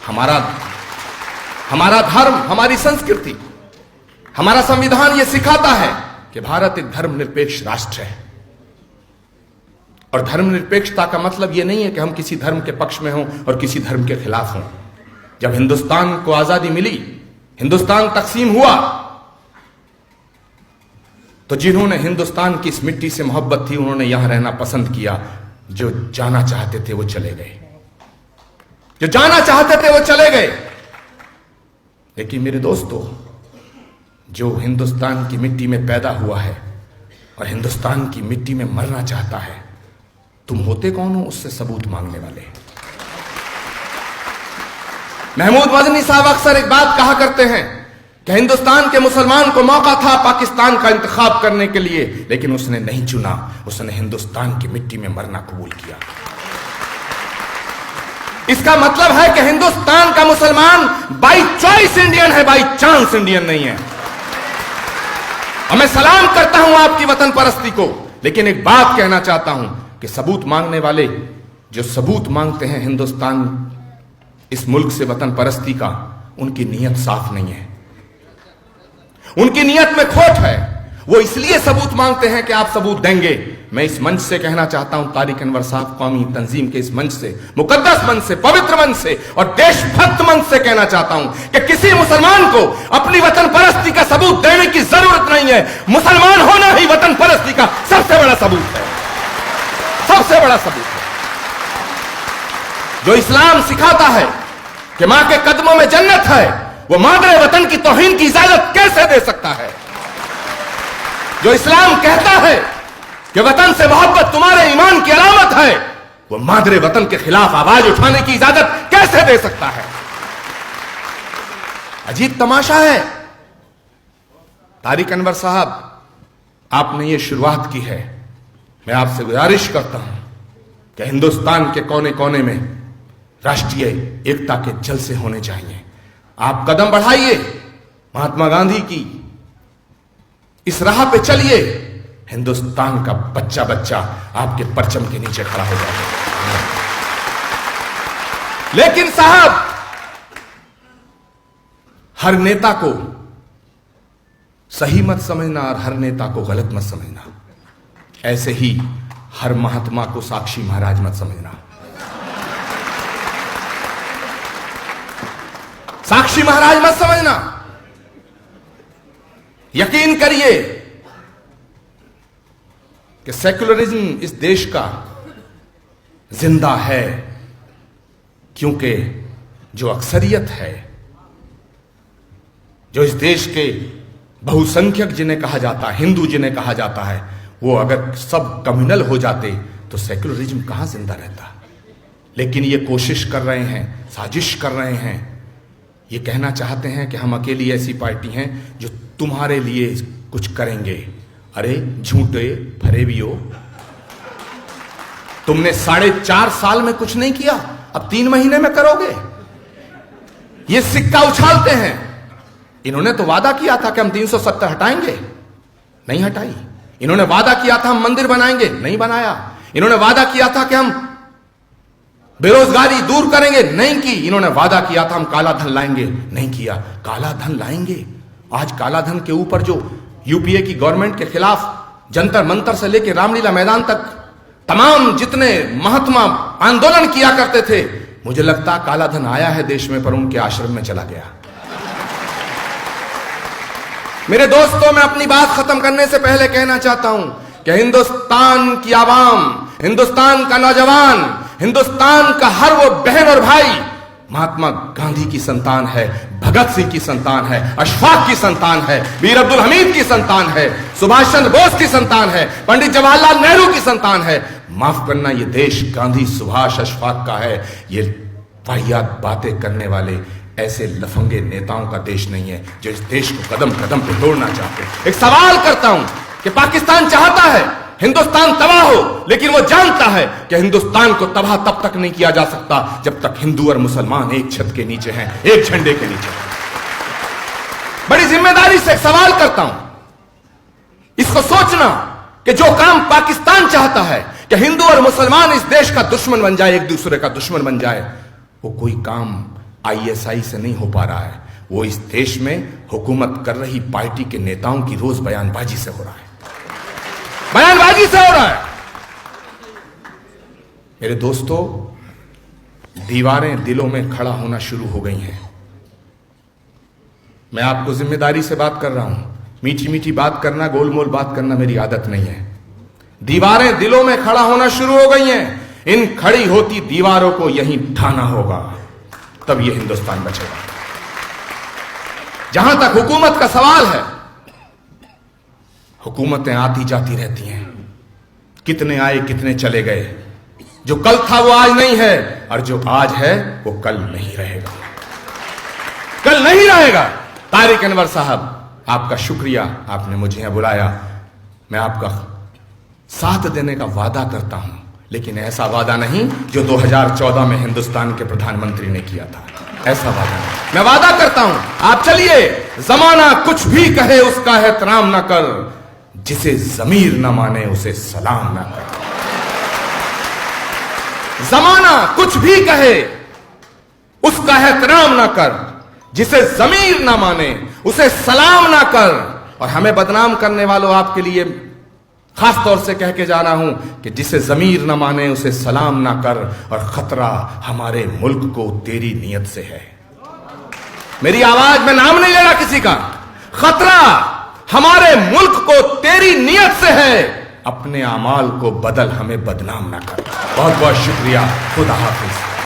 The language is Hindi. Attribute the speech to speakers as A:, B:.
A: हमारा धर्म, हमारी संस्कृति, हमारा संविधान यह सिखाता है कि भारत एक धर्मनिरपेक्ष राष्ट्र है। और धर्मनिरपेक्षता का मतलब यह नहीं है कि हम किसी धर्म के पक्ष में हों और किसी धर्म के खिलाफ हों। जब हिंदुस्तान को आजादी मिली, हिंदुस्तान तकसीम हुआ, तो जिन्होंने हिंदुस्तान की इस मिट्टी से मोहब्बत थी उन्होंने यहां रहना पसंद किया। जो जाना चाहते थे वो चले गए, जो जाना चाहते थे वो चले गए। लेकिन मेरे दोस्तों, जो हिंदुस्तान की मिट्टी में पैदा हुआ है और हिंदुस्तान की मिट्टी में मरना चाहता है, तुम होते कौन हो उससे सबूत मांगने वाले? महमूद मदनी साहब अक्सर एक बात कहा करते हैं कि हिंदुस्तान के मुसलमान को मौका था पाकिस्तान का इंतखाब करने के लिए, लेकिन उसने नहीं चुना, उसने हिंदुस्तान की मिट्टी में मरना कबूल किया। इसका मतलब है कि हिंदुस्तान का मुसलमान बाई चॉइस इंडियन है, बाई चांस इंडियन नहीं है। और मैं सलाम करता हूं आपकी वतन परस्ती को, लेकिन एक बात कहना चाहता हूं कि सबूत मांगने वाले जो सबूत मांगते हैं हिंदुस्तान, इस मुल्क से वतन परस्ती का, उनकी नीयत साफ नहीं है, उनकी नीयत में खोट है। वो इसलिए सबूत मांगते हैं कि आप सबूत देंगे। मैं इस मंच से कहना चाहता हूं, तारिक अनवर साहब कौमी तंजीम के इस मंच से, मुकद्दस मंच से, पवित्र मंच से और देशभक्त मंच से कहना चाहता हूं कि किसी मुसलमान को अपनी वतन परस्ती का सबूत देने की जरूरत नहीं है। मुसलमान होना ही वतन परस्ती का सबसे बड़ा सबूत है, सबसे बड़ा सबूत है। जो इस्लाम सिखाता है कि मां के कदमों में जन्नत है, वो मादरे वतन की तौहीन की इजाजत कैसे दे सकता है? जो इस्लाम कहता है कि वतन से मोहब्बत तुम्हारे ईमान की अलामत है, वो मादरे वतन के खिलाफ आवाज उठाने की इजाजत कैसे दे सकता है? अजीब तमाशा है। तारिक अनवर साहब, आपने ये शुरुआत की है, मैं आपसे गुजारिश करता हूं कि हिंदुस्तान के कोने कोने में राष्ट्रीय एकता के जलसे होने चाहिए। आप कदम बढ़ाइए, महात्मा गांधी की इस राह पे चलिए, हिंदुस्तान का बच्चा बच्चा आपके परचम के नीचे खड़ा हो जाएगा। लेकिन साहब, हर नेता को सही मत समझना और हर नेता को गलत मत समझना। ऐसे ही हर महात्मा को साक्षी महाराज मत समझना। साक्षी महाराज मत समझना। यकीन करिए कि सेक्युलरिज्म इस देश का जिंदा है, क्योंकि जो अक्सरियत है, जो इस देश के बहुसंख्यक जिन्हें कहा जाता है, हिंदू जिन्हें कहा जाता है, वो अगर सब कम्युनल हो जाते तो सेक्युलरिज्म कहां जिंदा रहता। लेकिन ये कोशिश कर रहे हैं, साजिश कर रहे हैं, ये कहना चाहते हैं कि हम अकेली ऐसी पार्टी हैं जो तुम्हारे लिए कुछ करेंगे। अरे झूठे फरेबियो, तुमने 4.5 साल में कुछ नहीं किया, अब 3 महीने में करोगे? ये सिक्का उछालते हैं। इन्होंने तो वादा किया था कि हम 370 हटाएंगे, नहीं हटाई। इन्होंने वादा किया था हम मंदिर बनाएंगे, नहीं बनाया। इन्होंने वादा किया था कि हम बेरोजगारी दूर करेंगे, नहीं की। इन्होंने वादा किया था हम काला धन लाएंगे, नहीं किया। काला धन लाएंगे। आज काला धन के ऊपर जो यूपीए की गवर्नमेंट के खिलाफ जंतर मंतर से लेकर रामलीला मैदान तक तमाम जितने महात्मा आंदोलन किया करते थे, मुझे लगता काला धन आया है देश में, पर उनके आश्रम में चला गया। मेरे दोस्तों, मैं अपनी बात खत्म करने से पहले कहना चाहता हूं कि हिंदुस्तान की आवाम, हिंदुस्तान का नौजवान, हिंदुस्तान का हर वो बहन और भाई महात्मा गांधी की संतान है, भगत सिंह की संतान है, अशफाक की संतान है, वीर अब्दुल हमीद की संतान है, सुभाष चंद्र बोस की संतान है, पंडित जवाहरलाल नेहरू की संतान है। माफ करना, ये देश गांधी, सुभाष, अशफाक का है। ये वाहियात बातें करने वाले ऐसे लफंगे नेताओं का देश नहीं है जो इस देश को कदम कदम पे तोड़ना चाहते हैं। एक सवाल करता हूं कि पाकिस्तान चाहता है हिंदुस्तान तबाह हो, लेकिन वो जानता है कि हिंदुस्तान को तबाह तब तक नहीं किया जा सकता जब तक हिंदू और मुसलमान एक छत के नीचे हैं, एक झंडे के नीचे। बड़ी जिम्मेदारी से सवाल करता हूं, इसको सोचना कि जो काम पाकिस्तान चाहता है कि हिंदू और मुसलमान इस देश का दुश्मन बन जाए, एक दूसरे का दुश्मन बन जाए, वो कोई काम आईएसआई से नहीं हो पा रहा है, वो इस देश में हुकूमत कर रही पार्टी के नेताओं की रोज बयानबाजी से हो रहा है, बयानबाजी से हो रहा है। मेरे दोस्तों, दीवारें दिलों में खड़ा होना शुरू हो गई हैं। मैं आपको जिम्मेदारी से बात कर रहा हूं। मीठी मीठी बात करना, गोलमोल बात करना मेरी आदत नहीं है। दीवारें दिलों में खड़ा होना शुरू हो गई हैं। इन खड़ी होती दीवारों को यहीं ढाना होगा, तब यह हिंदुस्तान बचेगा। जहां तक हुकूमत का सवाल है, हुकूमतें आती जाती रहती हैं। कितने आए कितने चले गए। जो कल था वो आज नहीं है, और जो आज है वो कल नहीं रहेगा, कल नहीं रहेगा। तारिक अनवर साहब, आपका शुक्रिया, आपने मुझे यहां बुलाया। मैं आपका साथ देने का वादा करता हूं, लेकिन ऐसा वादा नहीं जो 2014 में हिंदुस्तान के प्रधानमंत्री ने किया था। ऐसा वादा नहीं। मैं वादा करता हूं, आप चलिए। जमाना कुछ भी कहे उसका एहतराम ना कर, जिसे जमीर ना माने उसे सलाम ना कर। जमाना कुछ भी कहे उसका एहतराम ना कर, जिसे जमीर ना माने उसे सलाम ना कर। और हमें बदनाम करने वालों, आपके लिए खास तौर से कह के जा रहा हूं कि जिसे जमीर ना माने उसे सलाम ना कर। और खतरा हमारे मुल्क को तेरी नीयत से है। मेरी आवाज में नाम नहीं ले रहा किसी का। खतरा हमारे मुल्क को तेरी नीयत से है। अपने अमाल को बदल, हमें बदनाम ना कर। बहुत बहुत शुक्रिया। खुदा हाफिज।